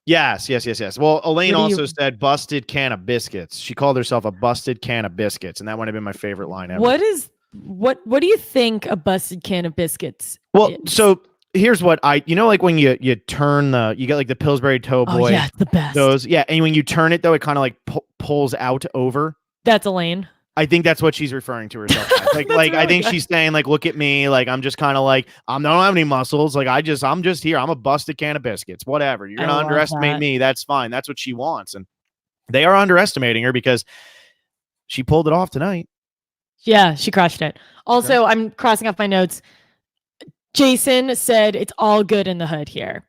Yes. Well, Elaine also said busted can of biscuits. She called herself a busted can of biscuits, and that would have been my favorite line ever. What do you think a busted can of biscuits is? So here's what like when you turn you get like the Pillsbury Doughboy. Oh, yeah, the best. Those, and when you turn it, though, it kind of like pulls out over. That's Elaine. I think that's what she's referring to herself as. Like really I think she's saying, like, look at me, like I'm just kind of like, I don't have any muscles, like I'm just here, I'm a busted can of biscuits, whatever. You're gonna underestimate me, that's fine. That's what she wants, and they are underestimating her because she pulled it off tonight. Yeah, she crushed it. Also, I'm crossing off my notes. Jason said it's all good in the hood here.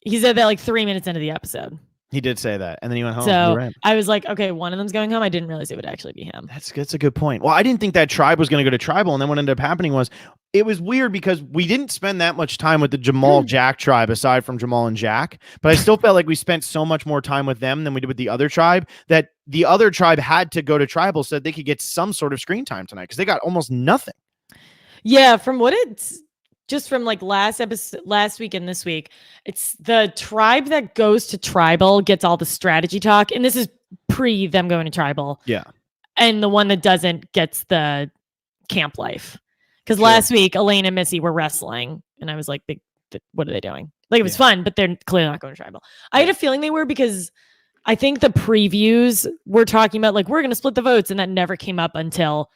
He said that like 3 minutes into the episode. He did say that, and then he went home. So Right. I was like, okay, one of them's going home. I didn't realize it would actually be him. That's a good point. Well, I didn't think that tribe was going to go to tribal, and then what ended up happening was it was weird because we didn't spend that much time with the Jamal Jack tribe aside from Jamal and Jack, but I still felt like we spent so much more time with them than we did with the other tribe that the other tribe had to go to tribal so that they could get some sort of screen time tonight because they got almost nothing. Yeah, from what it's just from like last week and this week, it's the tribe that goes to tribal gets all the strategy talk, and this is pre them going to tribal. Yeah, and the one that doesn't gets the camp life. Because last week, Elaine and Missy were wrestling, and I was like, "What are they doing?" Like it was fun, but they're clearly not going to tribal. I had a feeling they were because I think the previews were talking about like we're going to split the votes, and that never came up until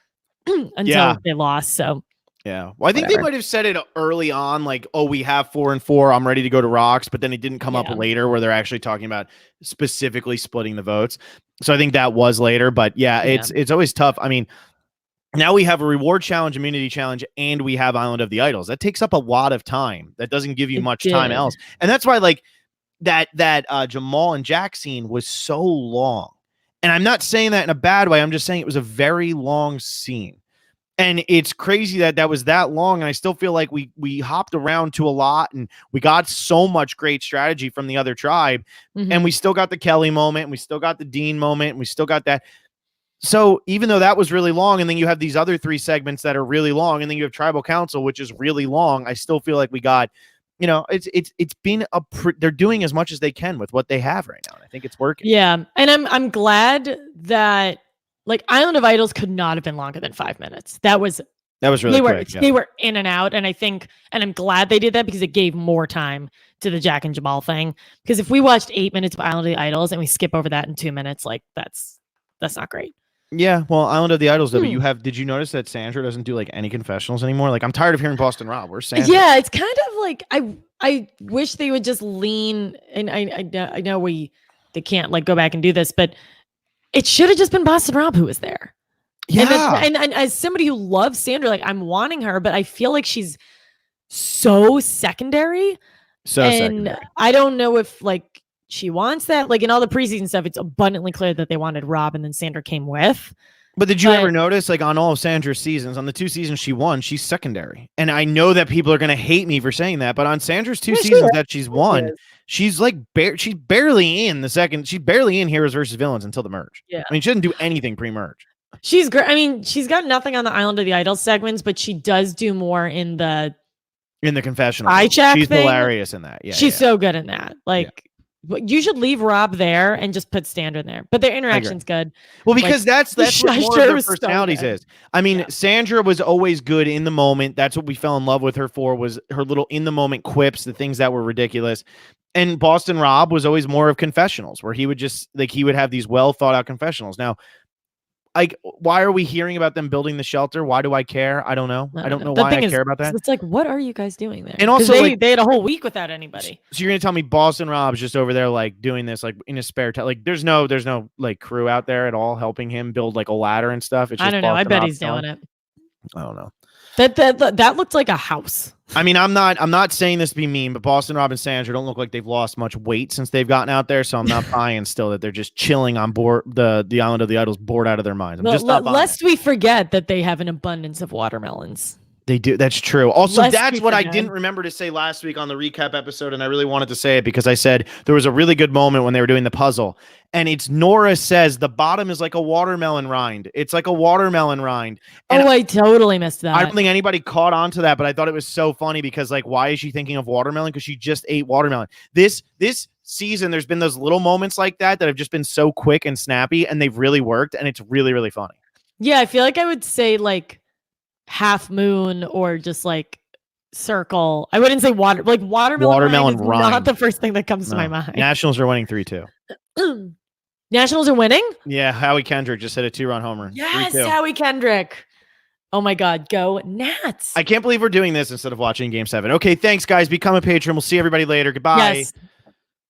they lost. So. Yeah. Well, I think they might have said it early on, like, oh, we have 4 and 4. I'm ready to go to Rocks. But then it didn't come up later where they're actually talking about specifically splitting the votes. So I think that was later. But it's always tough. I mean, now we have a reward challenge, immunity challenge, and we have Island of the Idols. That takes up a lot of time. That doesn't give you much time else. And that's why like that Jamal and Jack scene was so long. And I'm not saying that in a bad way. I'm just saying it was a very long scene. And it's crazy that was that long. And I still feel like we hopped around to a lot and we got so much great strategy from the other tribe. And we still got the Kelly moment. And we still got the Dean moment. And we still got that. So even though that was really long, and then you have these other 3 segments that are really long, and then you have Tribal Council, which is really long, I still feel like we got, it's been they're doing as much as they can with what they have right now. And I think it's working. Yeah. And I'm glad that like Island of Idols could not have been longer than 5 minutes. That was really quick. They were in and out. And I think, and I'm glad they did that because it gave more time to the Jack and Jamal thing. Because if we watched 8 minutes of Island of the Idols and we skip over that in 2 minutes, like that's not great. Yeah, well, Island of the Idols, though, did you notice that Sandra doesn't do like any confessionals anymore? Like, I'm tired of hearing Boston Rob. Where's Sandra? Yeah, it's kind of like I wish they would just lean, and I know they can't like go back and do this, but it should have just been Boston Rob who was there. Yeah. And as somebody who loves Sandra, like I'm wanting her, but I feel like she's so secondary. I don't know if like she wants that. Like in all the preseason stuff, it's abundantly clear that they wanted Rob and then Sandra came with. But did you ever notice, like on all of Sandra's seasons, on the 2 seasons she won, she's secondary. And I know that people are going to hate me for saying that, but on Sandra's 2 seasons that she's won, she's like she's barely in the second. She's barely in Heroes versus Villains until the merge. Yeah, I mean, she doesn't do anything pre-merge. She's great. I mean, she's got nothing on the Island of the Idols segments, but she does do more in the confessional. She's hilarious in that. Yeah, she's so good in that. Like. You should leave Rob there and just put Sandra in there. But their interaction's good. Well, because that's what more of their personalities is. I mean, Sandra was always good in the moment. That's what we fell in love with her for, was her little in the moment quips, the things that were ridiculous. And Boston Rob was always more of confessionals, where he would just like he would have these well thought out confessionals. Now, like, why are we hearing about them building the shelter? Why do I care? I don't know. I don't know why I care about that. It's like, what are you guys doing there? And also, they had a whole week without anybody. So you're gonna tell me Boston Rob's just over there like doing this like in his spare time? Like, there's no like crew out there at all helping him build like a ladder and stuff. It's just I don't know. I bet he's doing it. I don't know. That looked like a house. I mean, I'm not saying this to be mean, but Boston Rob and Sandra don't look like they've lost much weight since they've gotten out there. So I'm not buying still that they're just chilling on board the Island of the Idols, bored out of their minds. I'm just not buying lest we forget that they have an abundance of watermelons. They do. That's true. Also, that's what I didn't remember to say last week on the recap episode, and I really wanted to say it because I said there was a really good moment when they were doing the puzzle, and it's Nora says the bottom is like a watermelon rind. It's like a watermelon rind. And I totally missed that. I don't think anybody caught on to that, but I thought it was so funny because, like, why is she thinking of watermelon? Because she just ate watermelon. This season, there's been those little moments like that have just been so quick and snappy, and they've really worked, and it's really, really funny. Yeah, I feel like I would say like half moon or just like circle. I wouldn't say watermelon rind. Not the first thing that comes to my mind. Nationals are winning 3-2. Nationals are winning? Yeah, Howie Kendrick just hit a 2-run homer. Yes, 3-2. Howie Kendrick. Oh my God, go Nats. I can't believe we're doing this instead of watching Game 7. Okay, thanks guys. Become a patron. We'll see everybody later. Goodbye. Yes.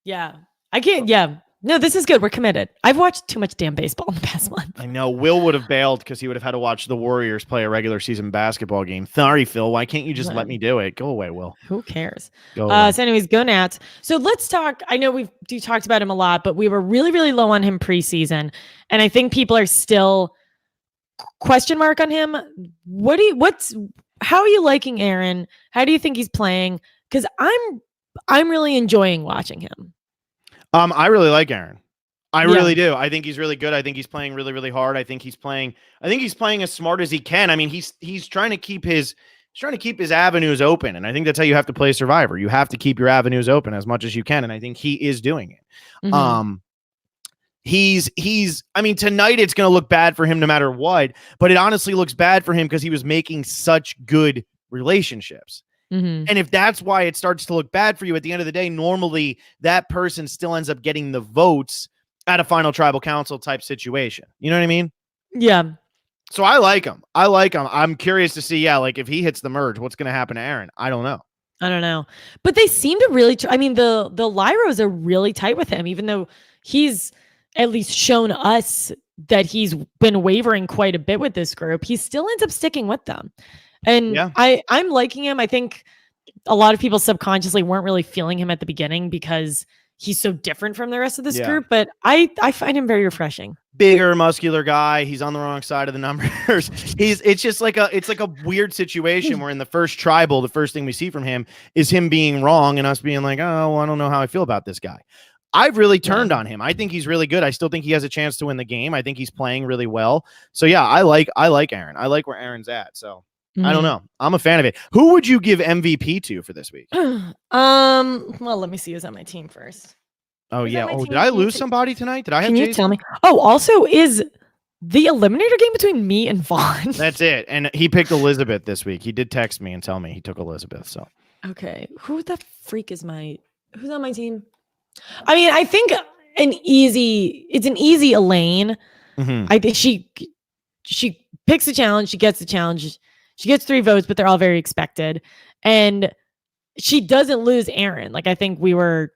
Yeah. I can't. Yeah. No, this is good. We're committed. I've watched too much damn baseball in the past month. I know Will would have bailed because he would have had to watch the Warriors play a regular season basketball game. Sorry, Phil. Why can't you just let me do it? Go away, Will. Who cares? Go away. So anyways, go Nats. So let's talk. I know we've talked about him a lot, but we were really, really low on him preseason. And I think people are still question mark on him. How are you liking Aaron? How do you think he's playing? Because I'm really enjoying watching him. I really like Aaron. I really do. I think he's really good. I think he's playing really, really hard. I think he's playing as smart as he can. I mean, he's trying to keep his avenues open. And I think that's how you have to play Survivor. You have to keep your avenues open as much as you can. And I think he is doing it. Mm-hmm. I mean, tonight it's going to look bad for him no matter what, but it honestly looks bad for him because he was making such good relationships. Mm-hmm. And if that's why it starts to look bad for you at the end of the day, normally that person still ends up getting the votes at a final tribal council type situation. You know what I mean? Yeah. So I like him. I'm curious to see, like if he hits the merge, what's going to happen to Aaron? I don't know. But they seem to really, I mean, the Lyros are really tight with him, even though he's at least shown us that he's been wavering quite a bit with this group. He still ends up sticking with them. And I'm liking him. I think a lot of people subconsciously weren't really feeling him at the beginning because he's so different from the rest of this group. But I find him very refreshing. Bigger, muscular guy. He's on the wrong side of the numbers. It's like a weird situation where in the first tribal, the first thing we see from him is him being wrong and us being like, oh, well, I don't know how I feel about this guy. I've really turned on him. I think he's really good. I still think he has a chance to win the game. I think he's playing really well. So yeah, I like Aaron. I like where Aaron's at. So I don't know. I'm a fan of it. Who would you give MVP to for this week? Well, let me see who's on my team first. Oh, yeah. Oh, did I lose somebody tonight? Did I have Can you tell me? Oh, also is the eliminator game between me and Vaughn. That's it. And he picked Elizabeth this week. He did text me and tell me he took Elizabeth. So okay. Who the freak is who's on my team? I mean, I think it's an easy Elaine. Mm-hmm. I think she picks the challenge, she gets the challenge. She gets 3 votes, but they're all very expected. And she doesn't lose Aaron. Like I think we were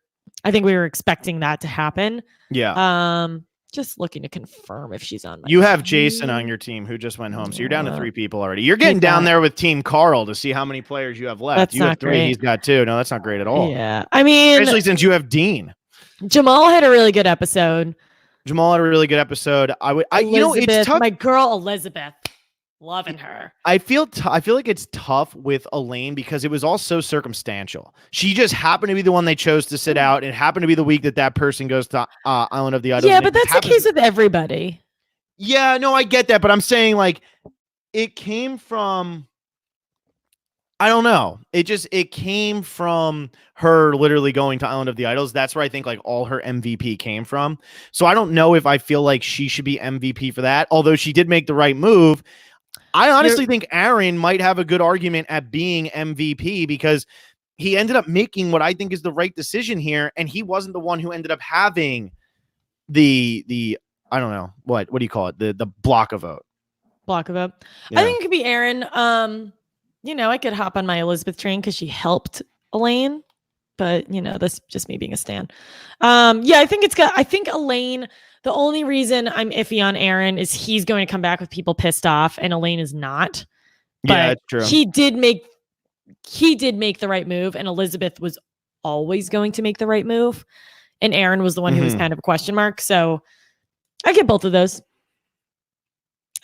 expecting that to happen. Yeah. Just looking to confirm if she's on my You have Jason on your team who just went home. So you're down to 3 people already. You're getting down there with Team Carl to see how many players you have left. That's you have 3, great. He's got 2. No, that's not great at all. Yeah. I mean, especially since you have Dean. Jamal had a really good episode. You know, it's tough. My girl Elizabeth. Loving her. I feel like it's tough with Elaine because it was all so circumstantial. She just happened to be the one they chose to sit out. It happened to be the week that person goes to Island of the Idols. Yeah, but that's the case with everybody. Yeah, no, I get that, but I'm saying like it came from. I don't know. It came from her literally going to Island of the Idols. That's where I think like all her MVP came from. So I don't know if I feel like she should be MVP for that. Although she did make the right move. I honestly think Aaron might have a good argument at being MVP because he ended up making what I think is the right decision here. And he wasn't the one who ended up having the I don't know, what do you call it? The block of vote. Block of vote. Yeah. I think it could be Aaron. You know, I could hop on my Elizabeth train because she helped Elaine. But, you know, that's just me being a stan. Yeah, I think Elaine, the only reason I'm iffy on Aaron is he's going to come back with people pissed off and Elaine is not. But yeah, that's true. He did make the right move and Elizabeth was always going to make the right move. And Aaron was the one who was kind of a question mark. So I get both of those.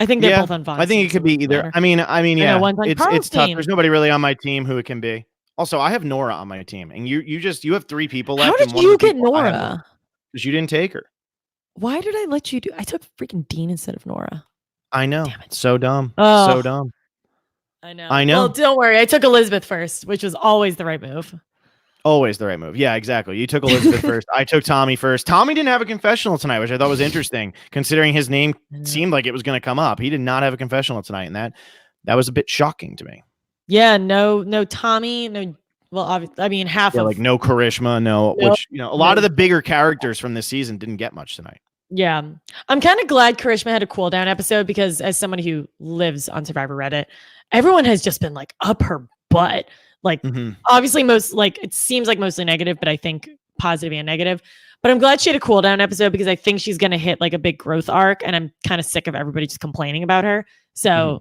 I think they're both on Vaughn. I think it could be either. Better. I mean, yeah, it's tough. Team. There's nobody really on my team who it can be. Also, I have Nora on my team, and you have 3 people left. How did you get Nora? Because you didn't take her. Why did I let you do? I took freaking Dean instead of Nora. I know. Damn it. So dumb. Oh, so dumb. I know. Well, don't worry. I took Elizabeth first, which was always the right move. Always the right move. Yeah, exactly. You took Elizabeth first. I took Tommy first. Tommy didn't have a confessional tonight, which I thought was interesting, considering his name seemed like it was going to come up. He did not have a confessional tonight, and that was a bit shocking to me. Yeah, no Tommy, no. Well, obviously, I mean, like no Karishma, which a lot of the bigger characters from this season didn't get much tonight. Yeah, I'm kind of glad Karishma had a cool down episode because as somebody who lives on Survivor Reddit, everyone has just been like up her butt. Like obviously it seems like mostly negative, but I think positive and negative. But I'm glad she had a cool down episode because I think she's going to hit like a big growth arc, and I'm kind of sick of everybody just complaining about her. So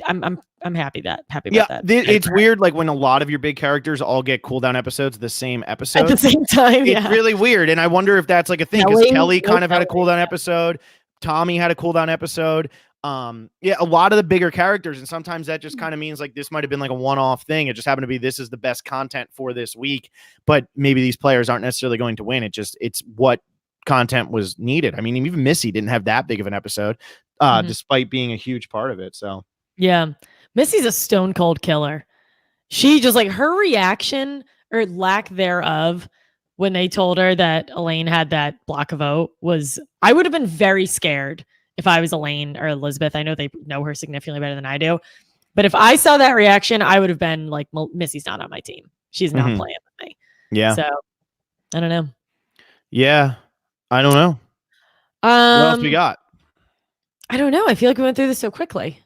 I'm happy about that. It's weird, like when a lot of your big characters all get cooldown episodes the same episode at the same time. It's really weird, and I wonder if that's like a thing because Kelly kind of had a cooldown episode. Tommy had a cooldown episode. A lot of the bigger characters, and sometimes that just kind of means like this might have been like a one-off thing. It just happened to be this is the best content for this week, but maybe these players aren't necessarily going to win. It's what content was needed. I mean, even Missy didn't have that big of an episode, despite being a huge part of it. So yeah, Missy's a stone cold killer. She just like her reaction or lack thereof when they told her that Elaine had that block a vote was, I would have been very scared if I was Elaine or Elizabeth. I know they know her significantly better than I do. But if I saw that reaction, I would have been like, Missy's not on my team. She's not playing with me. Yeah. So I don't know. Yeah. I don't know. What else we got? I don't know. I feel like we went through this so quickly.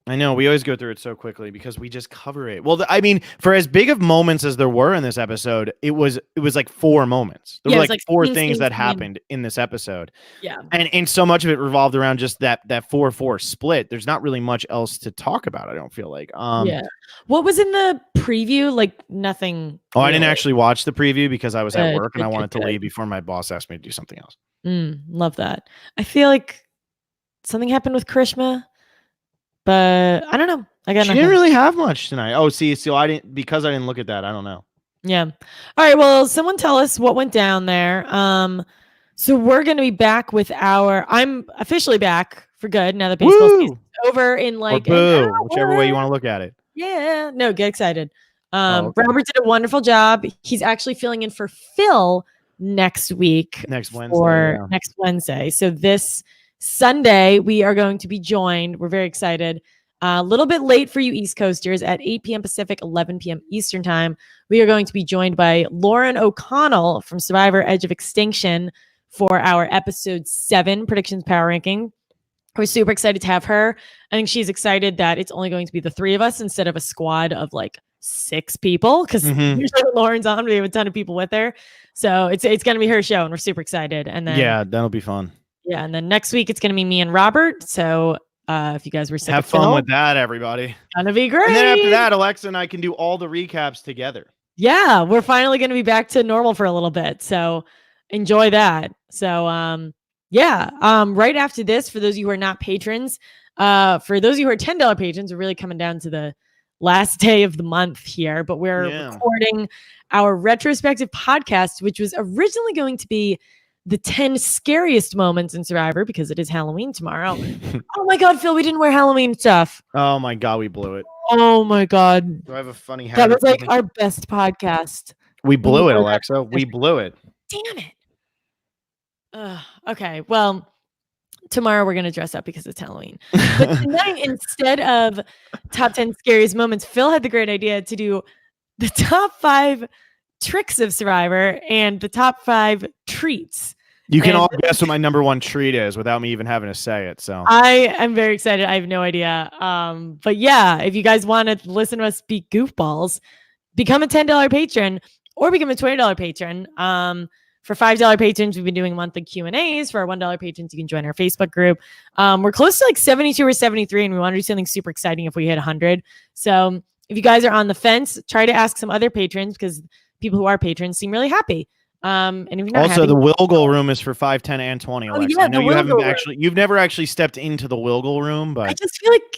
I know we always go through it so quickly because we just cover it. Well, I mean, for as big of moments as there were in this episode, it was like 4 moments. There were like 4 things that happened in this episode. Yeah. And so much of it revolved around just that 4-4 split. There's not really much else to talk about, I don't feel like. Yeah. What was in the preview? Like nothing. Oh, really. I didn't actually watch the preview because I was at work and I wanted to leave before my boss asked me to do something else. Love that. I feel like something happened with Krishma. But I don't know. She didn't really have much tonight. Oh, see, so I didn't look at that. I don't know. Yeah. All right. Well, someone tell us what went down there. So we're going to be back with I'm officially back for good now that baseball season's over in like whichever way you want to look at it. Yeah. No, get excited. Robert did a wonderful job. He's actually filling in for Phil next week. Next Wednesday. Next Wednesday. So this Sunday, we are going to be joined. We're very excited. A little bit late for you East Coasters at 8 p.m. Pacific, 11 p.m. Eastern time. We are going to be joined by Lauren O'Connell from Survivor Edge of Extinction for our episode 7 predictions power ranking. We're super excited to have her. I think she's excited that it's only going to be the 3 of us instead of a squad of like 6 people because usually when Lauren's on, we have a ton of people with her. So it's going to be her show and we're super excited. And then that'll be fun. Yeah, and then next week it's going to be me and Robert. So if you guys were sick have fun with that, everybody. It's going to be great. And then after that, Alexa and I can do all the recaps together. Yeah, we're finally going to be back to normal for a little bit. So enjoy that. So right after this, for those of you who are not patrons, for those of you who are $10 patrons, we're really coming down to the last day of the month here. But we're recording our retrospective podcast, which was originally going to be the 10 scariest moments in Survivor because it is Halloween tomorrow. Oh my God, Phil, we didn't wear Halloween stuff. Oh my God, we blew it. Oh my God. Do I have a funny hat? That was like our best podcast. We blew it, Alexa. We blew it. Damn it. Okay, well, tomorrow we're going to dress up because it's Halloween. But tonight, instead of top 10 scariest moments, Phil had the great idea to do the top 5 tricks of Survivor and the top 5 treats. You can all guess what my number 1 treat is without me even having to say it. So I am very excited. I have no idea. But yeah, if you guys want to listen to us speak goofballs, become a $10 patron or become a $20 patron. For $5 patrons, we've been doing monthly Q&As. For our $1 patrons, you can join our Facebook group. We're close to like 72 or 73, and we want to do something super exciting if we hit 100. So if you guys are on the fence, try to ask some other patrons because people who are patrons seem really happy. And if you're not also, happy, the Wilgul room is for 5, 10, and 20. Alexa. Yeah, I know you've never actually stepped into the Wilgul room, but I just feel like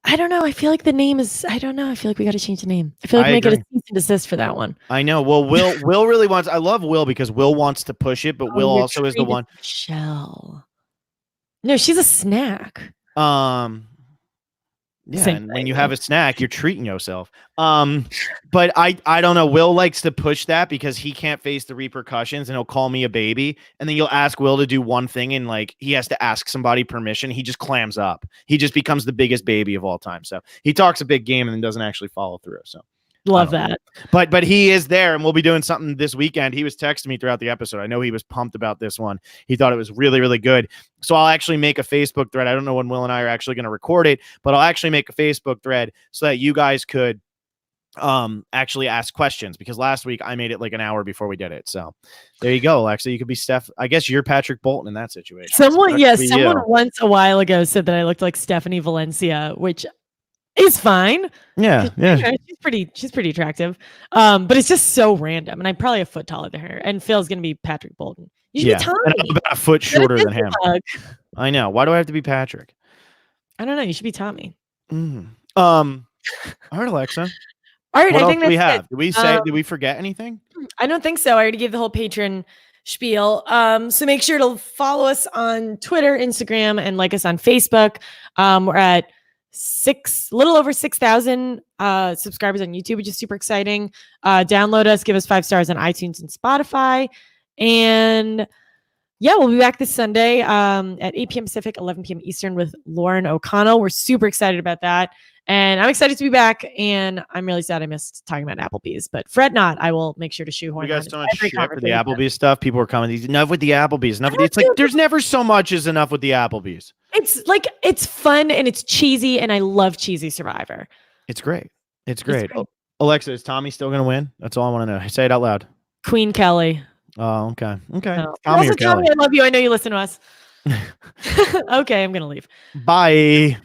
I don't know. I feel like the name is. I don't know. I feel like we got to change the name. I feel like we make it a cease and desist for that one. I know. Well, Will really wants. I love Will because Will wants to push it, but Will also is the one. Shell. No, she's a snack. Yeah, and when you have a snack, you're treating yourself. But I don't know. Will likes to push that because he can't face the repercussions, and he'll call me a baby. And then you'll ask Will to do one thing, and like he has to ask somebody permission. He just clams up. He just becomes the biggest baby of all time. So he talks a big game and then doesn't actually follow through. So love that. But he is there, and we'll be doing something this weekend. He was texting me throughout the episode. I know he was pumped about this one. He thought it was really, really good. So I'll actually make a Facebook thread. I don't know when Will and I are actually going to record it, but I'll actually make a Facebook thread so that you guys could actually ask questions, because last week I made it like an hour before we did it. So there you go, Alexa. You could be Steph. I guess you're Patrick Bolton in that situation. Someone once a while ago said that I looked like Stephanie Valencia, which is fine. Yeah. She's pretty attractive. But it's just so random, and I'm probably a foot taller than her. And Phil's gonna be Patrick Bolton. You should be Tommy. And I'm about a foot shorter than him. I know. Why do I have to be Patrick? I don't know. You should be Tommy. All right, Alexa. All right, what I else think do we have? it. Did we forget anything? I don't think so. I already gave the whole patron spiel. So make sure to follow us on Twitter, Instagram, and like us on Facebook. We're at little over 6,000 subscribers on YouTube, which is super exciting. Download us, give us 5 stars on iTunes and Spotify. And yeah, we'll be back this Sunday at 8 p.m. Pacific, 11 p.m. Eastern with Lauren O'Connell. We're super excited about that. And I'm excited to be back. And I'm really sad I missed talking about Applebee's. But fret not, I will make sure to shoehorn. You guys so much shit for the Applebee's stuff. People were commenting, enough with the Applebee's. It's like there's never so much as enough with the Applebee's. It's like, it's fun and it's cheesy. And I love cheesy Survivor. It's great. It's great. Alexa, is Tommy still going to win? That's all I want to know. Say it out loud. Queen Kelly. Oh, okay. Okay. No. Tommy, I love you. I know you listen to us. Okay, I'm going to leave. Bye.